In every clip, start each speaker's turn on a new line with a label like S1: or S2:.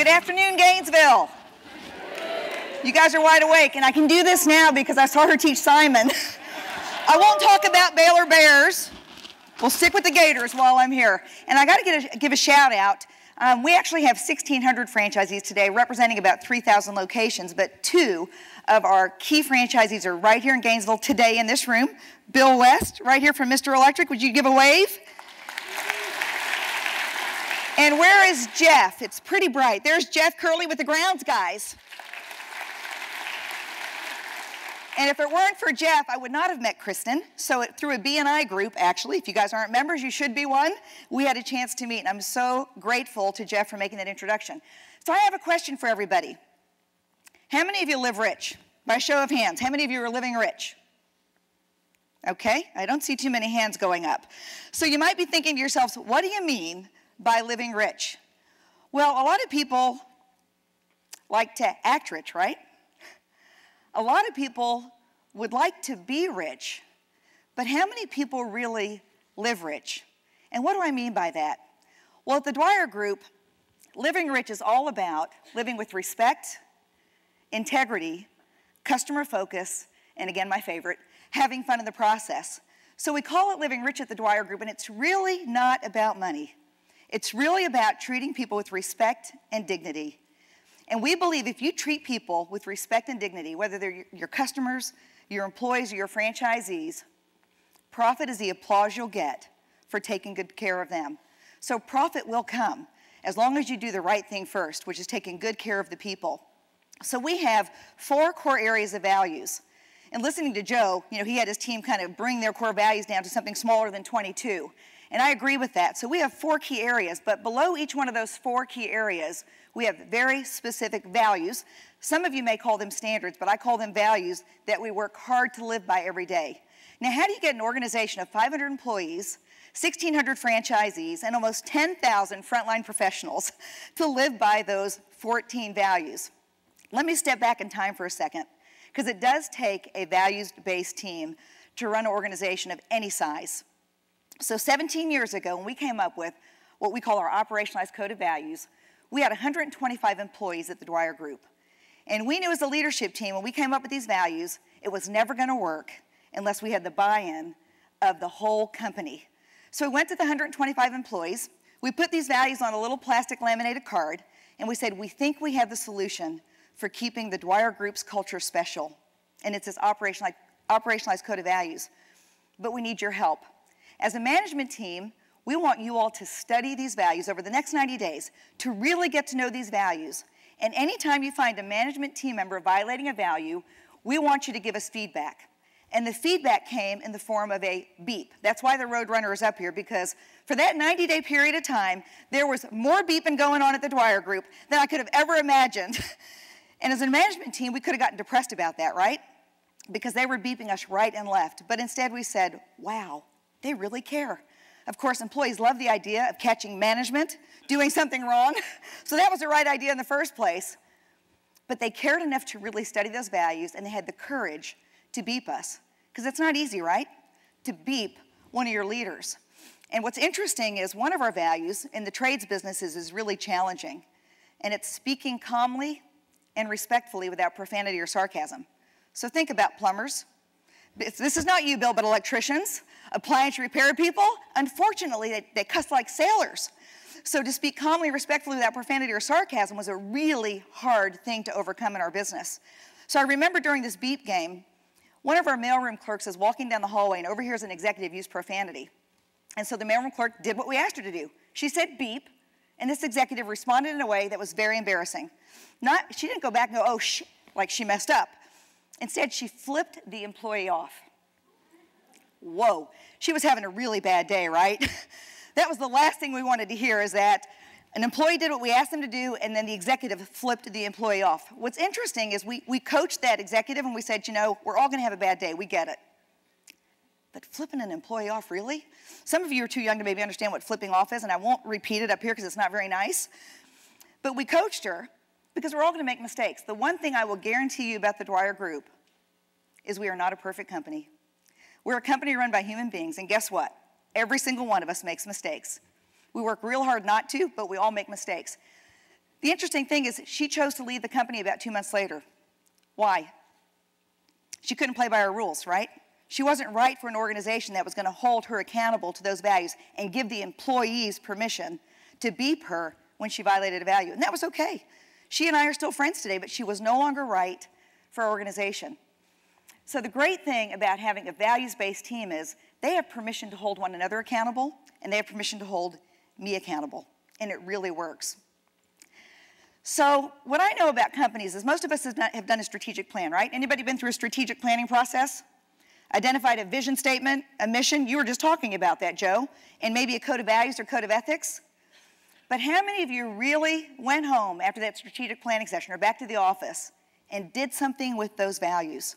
S1: Good afternoon, Gainesville. You guys are wide awake, and I can do this now because I saw her teach Simon. I won't talk about Baylor Bears. We'll stick with the Gators while I'm here. And I got to give a shout out. We actually have 1,600 franchisees today, representing about 3,000 locations, but 2 of our key franchisees are right here in Gainesville today in this room. Bill West, right here from Mr. Electric. Would you give a wave? And where is Jeff? It's pretty bright. There's Jeff Curley with the grounds guys. And if it weren't for Jeff, I would not have met Kristen. So through a B&I group, actually, if you guys aren't members, you should be one. We had a chance to meet, and I'm so grateful to Jeff for making that introduction. So I have a question for everybody. How many of you live rich? By show of hands, how many of you are living rich? Okay, I don't see too many hands going up. So you might be thinking to yourselves, what do you mean by living rich? Well, a lot of people like to act rich, right? A lot of people would like to be rich, but how many people really live rich? And what do I mean by that? Well, at the Dwyer Group, living rich is all about living with respect, integrity, customer focus, and again, my favorite, having fun in the process. So we call it living rich at the Dwyer Group, and it's really not about money. It's really about treating people with respect and dignity. And we believe if you treat people with respect and dignity, whether they're your customers, your employees, or your franchisees, profit is the applause you'll get for taking good care of them. So profit will come as long as you do the right thing first, which is taking good care of the people. So we have 4 core areas of values. And listening to Joe, he had his team kind of bring their core values down to something smaller than 22. And I agree with that. So we have 4 key areas, but below each one of those 4 key areas, we have very specific values. Some of you may call them standards, but I call them values that we work hard to live by every day. Now, how do you get an organization of 500 employees, 1,600 franchisees, and almost 10,000 frontline professionals to live by those 14 values? Let me step back in time for a second, because it does take a values-based team to run an organization of any size. So 17 years ago, when we came up with what we call our Operationalized Code of Values, we had 125 employees at the Dwyer Group. And we knew as a leadership team, when we came up with these values, it was never going to work unless we had the buy-in of the whole company. So we went to the 125 employees, we put these values on a little plastic laminated card, and we said, we think we have the solution for keeping the Dwyer Group's culture special. And it's this operationalized code of values. But we need your help. As a management team, we want you all to study these values over the next 90 days to really get to know these values. And anytime you find a management team member violating a value, we want you to give us feedback. And the feedback came in the form of a beep. That's why the Roadrunner is up here, because for that 90-day period of time, there was more beeping going on at the Dwyer Group than I could have ever imagined. And as a management team, we could have gotten depressed about that, right? Because they were beeping us right and left. But instead we said, wow, they really care. Of course, employees love the idea of catching management doing something wrong. So that was the right idea in the first place. But they cared enough to really study those values, and they had the courage to beep us. Because it's not easy, right? To beep one of your leaders. And what's interesting is one of our values in the trades businesses is really challenging. And it's speaking calmly and respectfully without profanity or sarcasm. So think about plumbers. This is not you, Bill, but electricians, appliance repair people. Unfortunately, they cuss like sailors. So to speak calmly, respectfully, without profanity or sarcasm was a really hard thing to overcome in our business. So I remember during this beep game, one of our mailroom clerks is walking down the hallway and overhears an executive use profanity. And so the mailroom clerk did what we asked her to do. She said beep, and this executive responded in a way that was very embarrassing. She didn't go back and go, oh, shit, like she messed up. Instead, she flipped the employee off. Whoa, she was having a really bad day, right? That was the last thing we wanted to hear, is that an employee did what we asked them to do, and then the executive flipped the employee off. What's interesting is we coached that executive, and we said, we're all going to have a bad day. We get it. But flipping an employee off, really? Some of you are too young to maybe understand what flipping off is, and I won't repeat it up here because it's not very nice. But we coached her because we're all going to make mistakes. The one thing I will guarantee you about the Dwyer Group is we are not a perfect company. We're a company run by human beings, and guess what? Every single one of us makes mistakes. We work real hard not to, but we all make mistakes. The interesting thing is she chose to leave the company about 2 months later. Why? She couldn't play by her rules, right? She wasn't right for an organization that was going to hold her accountable to those values and give the employees permission to beep her when she violated a value. And that was okay. She and I are still friends today, but she was no longer right for our organization. So the great thing about having a values-based team is they have permission to hold one another accountable, and they have permission to hold me accountable, and it really works. So what I know about companies is most of us have done a strategic plan, right? Anybody been through a strategic planning process? Identified a vision statement, a mission? You were just talking about that, Joe. And maybe a code of values or code of ethics? But how many of you really went home after that strategic planning session or back to the office and did something with those values?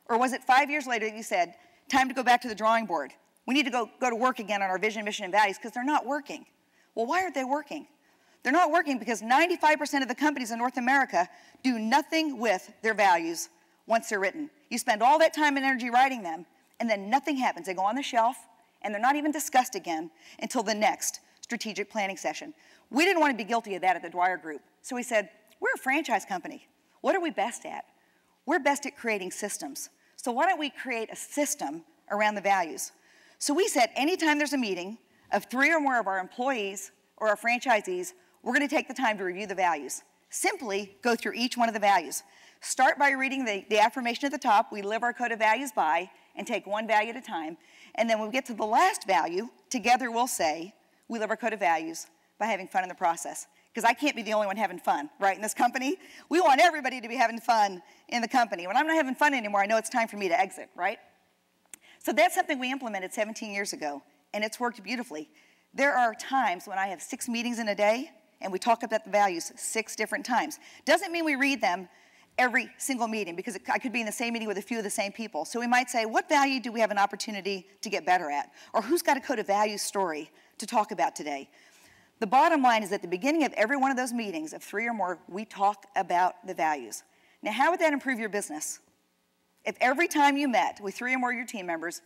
S1: Or was it 5 years later that you said, time to go back to the drawing board? We need to go to work again on our vision, mission, and values because they're not working. Well, why aren't they working? They're not working because 95% of the companies in North America do nothing with their values once they're written. You spend all that time and energy writing them, and then nothing happens. They go on the shelf, and they're not even discussed again until the next strategic planning session. We didn't want to be guilty of that at the Dwyer Group, so we said, we're a franchise company. What are we best at? We're best at creating systems. So why don't we create a system around the values? So we said anytime there's a meeting of 3 or more of our employees or our franchisees, we're going to take the time to review the values. Simply go through each one of the values. Start by reading the affirmation at the top, we live our code of values by, and take one value at a time. And then when we get to the last value, together we'll say, we live our code of values by having fun in the process. Because I can't be the only one having fun, right, in this company. We want everybody to be having fun in the company. When I'm not having fun anymore, I know it's time for me to exit, right? So that's something we implemented 17 years ago, and it's worked beautifully. There are times when I have 6 meetings in a day, and we talk about the values 6 different times. Doesn't mean we read them every single meeting, because I could be in the same meeting with a few of the same people. So we might say, what value do we have an opportunity to get better at? Or who's got a code of values story to talk about today? The bottom line is at the beginning of every one of those meetings of 3 or more, we talk about the values. Now, how would that improve your business? If every time you met with 3 or more of your team members,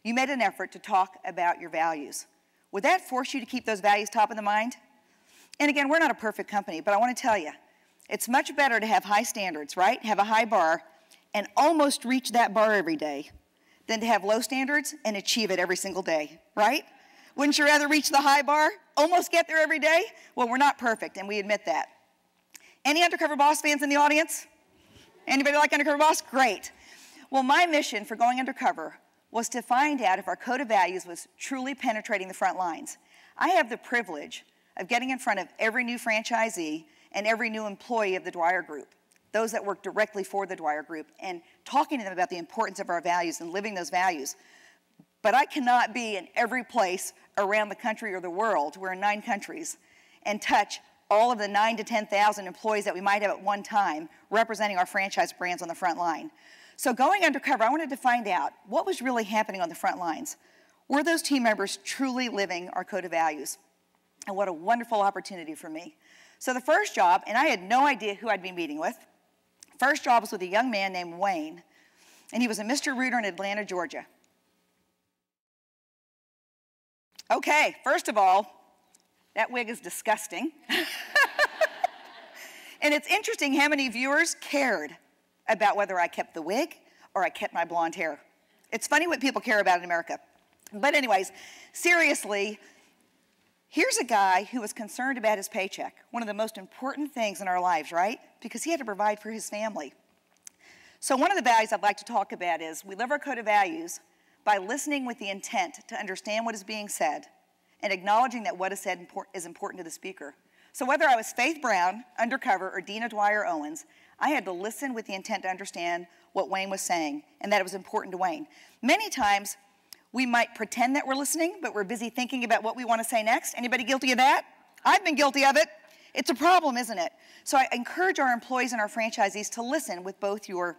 S1: you made an effort to talk about your values, would that force you to keep those values top of the mind? And again, we're not a perfect company, but I want to tell you, it's much better to have high standards, right? Have a high bar and almost reach that bar every day than to have low standards and achieve it every single day, right? Wouldn't you rather reach the high bar, almost get there every day? Well, we're not perfect, and we admit that. Any Undercover Boss fans in the audience? Anybody like Undercover Boss? Great. Well, my mission for going undercover was to find out if our code of values was truly penetrating the front lines. I have the privilege of getting in front of every new franchisee and every new employee of the Dwyer Group, those that work directly for the Dwyer Group, and talking to them about the importance of our values and living those values. But I cannot be in every place around the country or the world, we're in 9 countries, and touch all of the 9,000 to 10,000 employees that we might have at one time representing our franchise brands on the front line. So going undercover, I wanted to find out what was really happening on the front lines. Were those team members truly living our code of values? And what a wonderful opportunity for me. So the first job, and I had no idea who I'd be meeting with, first job was with a young man named Wayne, and he was a Mr. Rooter in Atlanta, Georgia. Okay, first of all, that wig is disgusting. And it's interesting how many viewers cared about whether I kept the wig or I kept my blonde hair. It's funny what people care about in America. But anyways, seriously, here's a guy who was concerned about his paycheck, one of the most important things in our lives, right? Because he had to provide for his family. So one of the values I'd like to talk about is we live our code of values by listening with the intent to understand what is being said and acknowledging that what is said is important to the speaker. So whether I was Faith Brown, Undercover, or Dina Dwyer-Owens, I had to listen with the intent to understand what Wayne was saying and that it was important to Wayne. Many times, we might pretend that we're listening, but we're busy thinking about what we want to say next. Anybody guilty of that? I've been guilty of it. It's a problem, isn't it? So I encourage our employees and our franchisees to listen with both your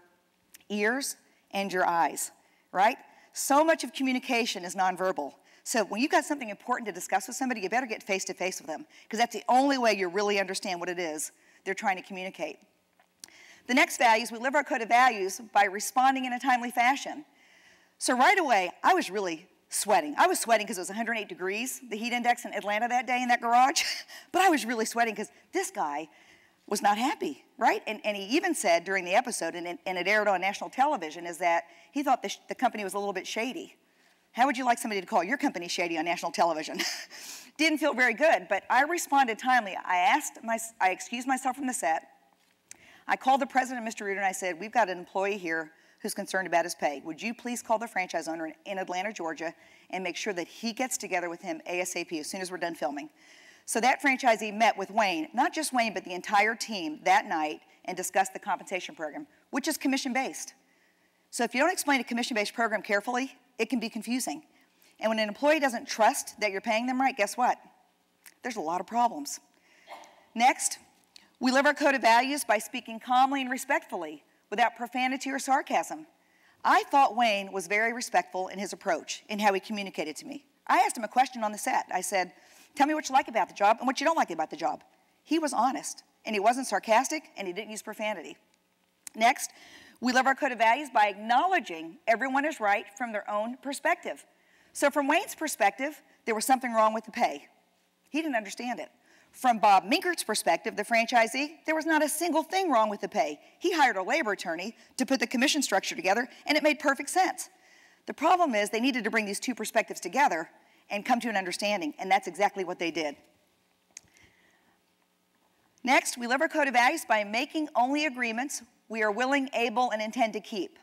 S1: ears and your eyes, right? So much of communication is nonverbal. So when you've got something important to discuss with somebody, you better get face-to-face with them, because that's the only way you really understand what it is they're trying to communicate. The next value is we live our code of values by responding in a timely fashion. So right away, I was really sweating. I was sweating because it was 108 degrees, the heat index in Atlanta that day in that garage. But I was really sweating because this guy was not happy, right? And he even said during the episode, and it aired on national television, is that he thought the company was a little bit shady. How would you like somebody to call your company shady on national television? Didn't feel very good, but I responded timely. I excused myself from the set. I called the president, Mr. Reuter, and I said, we've got an employee here who's concerned about his pay. Would you please call the franchise owner in Atlanta, Georgia, and make sure that he gets together with him ASAP as soon as we're done filming? So that franchisee met with Wayne, not just Wayne, but the entire team that night and discussed the compensation program, which is commission-based. So if you don't explain a commission-based program carefully, it can be confusing. And when an employee doesn't trust that you're paying them right, guess what? There's a lot of problems. Next, we live our code of values by speaking calmly and respectfully without profanity or sarcasm. I thought Wayne was very respectful in his approach in how he communicated to me. I asked him a question on the set. I said, tell me what you like about the job and what you don't like about the job. He was honest, and he wasn't sarcastic, and he didn't use profanity. Next, we live our code of values by acknowledging everyone is right from their own perspective. So from Wayne's perspective, there was something wrong with the pay. He didn't understand it. From Bob Minkert's perspective, the franchisee, there was not a single thing wrong with the pay. He hired a labor attorney to put the commission structure together, and it made perfect sense. The problem is they needed to bring these two perspectives together and come to an understanding, and that's exactly what they did. Next, we live our code of values by making only agreements we are willing, able, and intend to keep.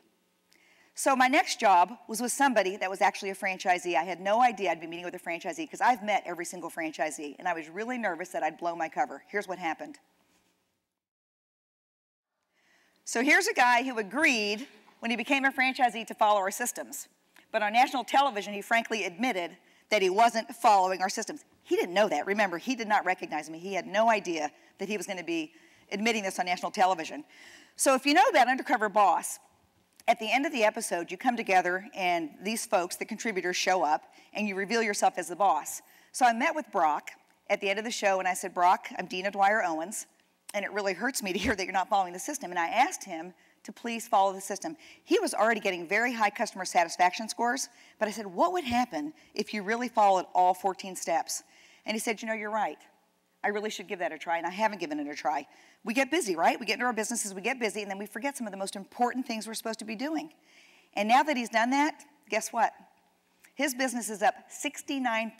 S1: So my next job was with somebody that was actually a franchisee. I had no idea I'd be meeting with a franchisee because I've met every single franchisee, and I was really nervous that I'd blow my cover. Here's what happened. So here's a guy who agreed when he became a franchisee to follow our systems. But on national television, he frankly admitted that he wasn't following our systems. He didn't know that. Remember, he did not recognize me. He had no idea that he was going to be admitting this on national television. So if you know about Undercover Boss, at the end of the episode, you come together and these folks, the contributors, show up and you reveal yourself as the boss. So I met with Brock at the end of the show and I said, Brock, I'm Dina Dwyer-Owens, and it really hurts me to hear that you're not following the system. And I asked him to please follow the system. He was already getting very high customer satisfaction scores, but I said, what would happen if you really followed all 14 steps? And he said, you know, you're right. I really should give that a try, and I haven't given it a try. We get busy, right? We get into our businesses, we get busy, and then we forget some of the most important things we're supposed to be doing. And now that he's done that, guess what? His business is up 69%.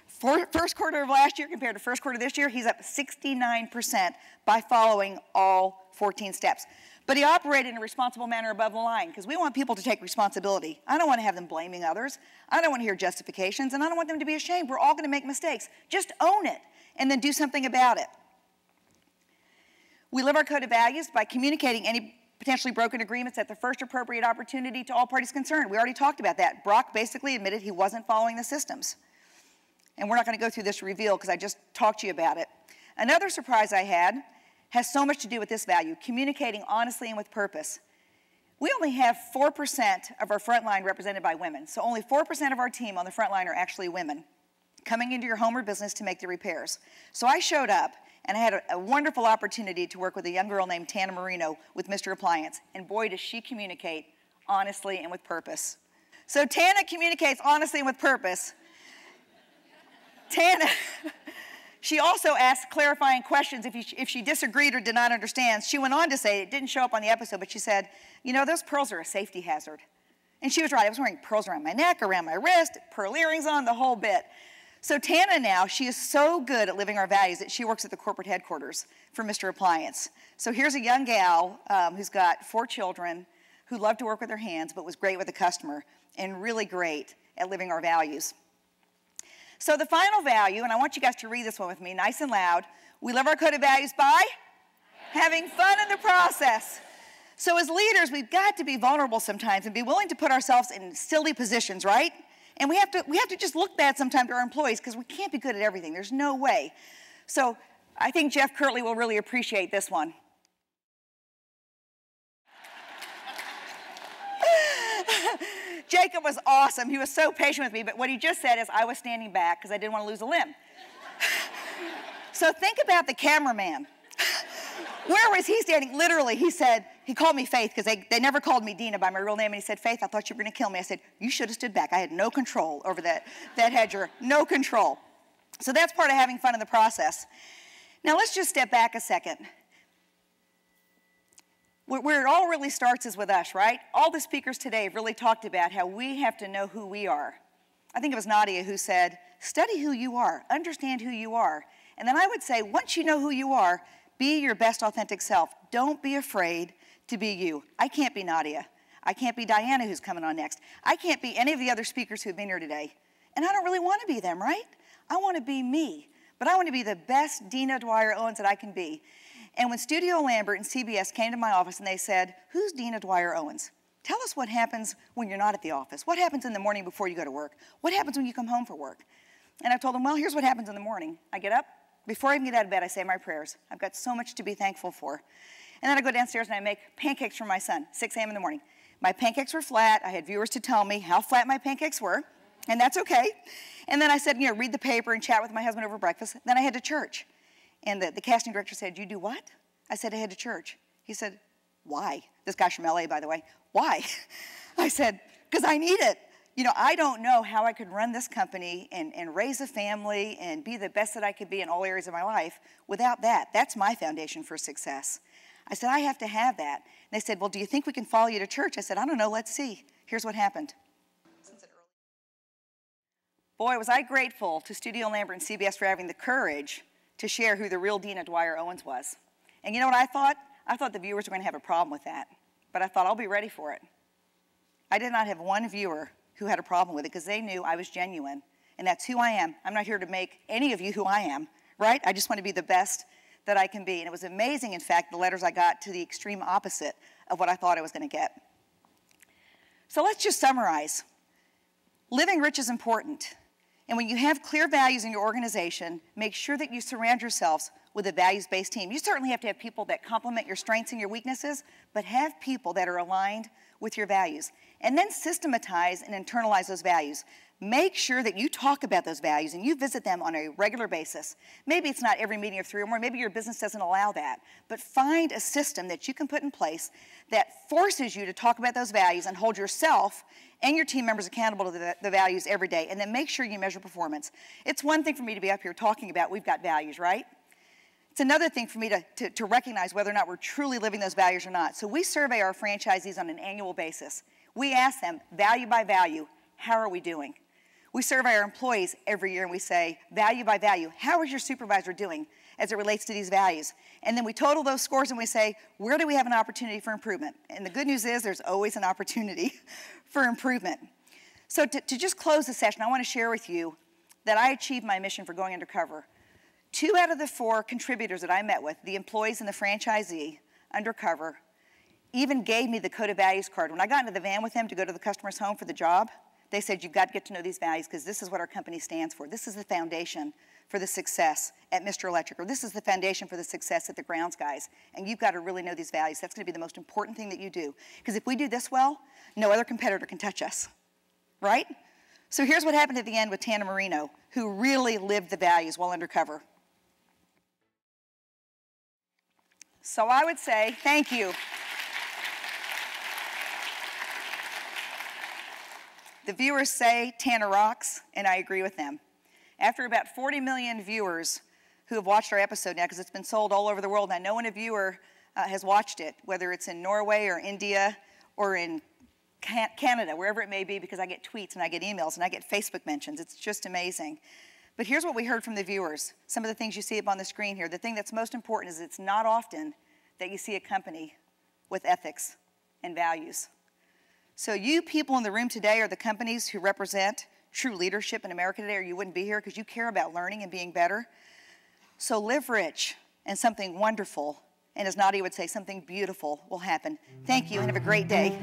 S1: First quarter of last year compared to first quarter this year, he's up 69% by following all 14 steps. But he operated in a responsible manner above the line because we want people to take responsibility. I don't want to have them blaming others. I don't want to hear justifications, and I don't want them to be ashamed. We're all going to make mistakes. Just own it and then do something about it. We live our code of values by communicating any potentially broken agreements at the first appropriate opportunity to all parties concerned. We already talked about that. Brock basically admitted he wasn't following the systems. And we're not going to go through this reveal because I just talked to you about it. Another surprise I had has so much to do with this value, communicating honestly and with purpose. We only have 4% of our front line represented by women. So only 4% of our team on the front line are actually women coming into your home or business to make the repairs. So I showed up and I had a wonderful opportunity to work with a young girl named Tana Marino with Mr. Appliance. And boy, does she communicate honestly and with purpose. So Tana communicates honestly and with purpose. Tana, she also asked clarifying questions if she disagreed or did not understand. She went on to say, it didn't show up on the episode, but she said, you know, those pearls are a safety hazard. And she was right. I was wearing pearls around my neck, around my wrist, pearl earrings on, the whole bit. So Tana now, she is so good at living our values that she works at the corporate headquarters for Mr. Appliance. So here's a young gal who's got 4 children who loved to work with her hands but was great with the customer and really great at living our values. So the final value, and I want you guys to read this one with me nice and loud, we live our code of values by having fun in the process. So as leaders, we've got to be vulnerable sometimes and be willing to put ourselves in silly positions, right? And we have to just look bad sometimes to our employees because we can't be good at everything. There's no way. So I think Jeff Kirtley will really appreciate this one. Jacob was awesome. He was so patient with me, but what he just said is I was standing back because I didn't want to lose a limb. So think about the cameraman. Where was he standing? Literally, he said, he called me Faith because they never called me Dina by my real name. And he said, Faith, I thought you were going to kill me. I said, you should have stood back. I had no control over that hedger, no control. So that's part of having fun in the process. Now let's just step back a second. Where it all really starts is with us, right? All the speakers today have really talked about how we have to know who we are. I think it was Nadia who said, study who you are, understand who you are. And then I would say, once you know who you are, be your best authentic self. Don't be afraid to be you. I can't be Nadia. I can't be Diana who's coming on next. I can't be any of the other speakers who've been here today. And I don't really want to be them, right? I want to be me. But I want to be the best Dina Dwyer-Owens that I can be. And when Studio Lambert and CBS came to my office and they said, who's Dina Dwyer-Owens? Tell us what happens when you're not at the office. What happens in the morning before you go to work? What happens when you come home from work? And I told them, well, here's what happens in the morning. I get up. Before I even get out of bed, I say my prayers. I've got so much to be thankful for. And then I go downstairs and I make pancakes for my son, 6 a.m. in the morning. My pancakes were flat. I had viewers to tell me how flat my pancakes were, and that's okay. And then I said, read the paper and chat with my husband over breakfast. Then I head to church. And the casting director said, you do what? I said, I head to church. He said, why? This guy's from LA, by the way. Why? I said, because I need it. I don't know how I could run this company and raise a family and be the best that I could be in all areas of my life without that. That's my foundation for success. I said, I have to have that. And they said, well, do you think we can follow you to church? I said, I don't know, let's see. Here's what happened. Boy, was I grateful to Studio Lambert and CBS for having the courage to share who the real Dina Dwyer-Owens was. And you know what I thought? I thought the viewers were going to have a problem with that. But I thought, I'll be ready for it. I did not have one viewer who had a problem with it because they knew I was genuine. And that's who I am. I'm not here to make any of you who I am, right? I just want to be the best that I can be. And it was amazing, in fact, the letters I got to the extreme opposite of what I thought I was going to get. So let's just summarize. Living rich is important. And when you have clear values in your organization, make sure that you surround yourselves with a values-based team. You certainly have to have people that complement your strengths and your weaknesses, but have people that are aligned with your values. And then systematize and internalize those values. Make sure that you talk about those values and you visit them on a regular basis. Maybe it's not every meeting of 3 or more. Maybe your business doesn't allow that. But find a system that you can put in place that forces you to talk about those values and hold yourself and your team members accountable to the values every day. And then make sure you measure performance. It's one thing for me to be up here talking about we've got values, right? It's another thing for me to recognize whether or not we're truly living those values or not. So we survey our franchisees on an annual basis. We ask them, value by value, how are we doing? We survey our employees every year and we say, value by value, how is your supervisor doing as it relates to these values? And then we total those scores and we say, where do we have an opportunity for improvement? And the good news is there's always an opportunity for improvement. So to just close the session, I want to share with you that I achieved my mission for going undercover. 2 out of the 4 contributors that I met with, the employees and the franchisee, undercover, even gave me the code of values card. When I got into the van with them to go to the customer's home for the job, they said, you've got to get to know these values because this is what our company stands for. This is the foundation for the success at Mr. Electric, or this is the foundation for the success at the Grounds Guys. And you've got to really know these values. That's going to be the most important thing that you do. Because if we do this well, no other competitor can touch us, right? So here's what happened at the end with Tana Marino, who really lived the values while undercover. So I would say, thank you. The viewers say Tana rocks, and I agree with them. After about 40 million viewers who have watched our episode now, because it's been sold all over the world, and I know when a viewer has watched it, whether it's in Norway or India or in Canada, wherever it may be, because I get tweets and I get emails and I get Facebook mentions. It's just amazing. But here's what we heard from the viewers. Some of the things you see up on the screen here. The thing that's most important is it's not often that you see a company with ethics and values. So you people in the room today are the companies who represent true leadership in America today, or you wouldn't be here because you care about learning and being better. So live rich, and something wonderful, and as Nadia would say, something beautiful will happen. Thank you, and have a great day.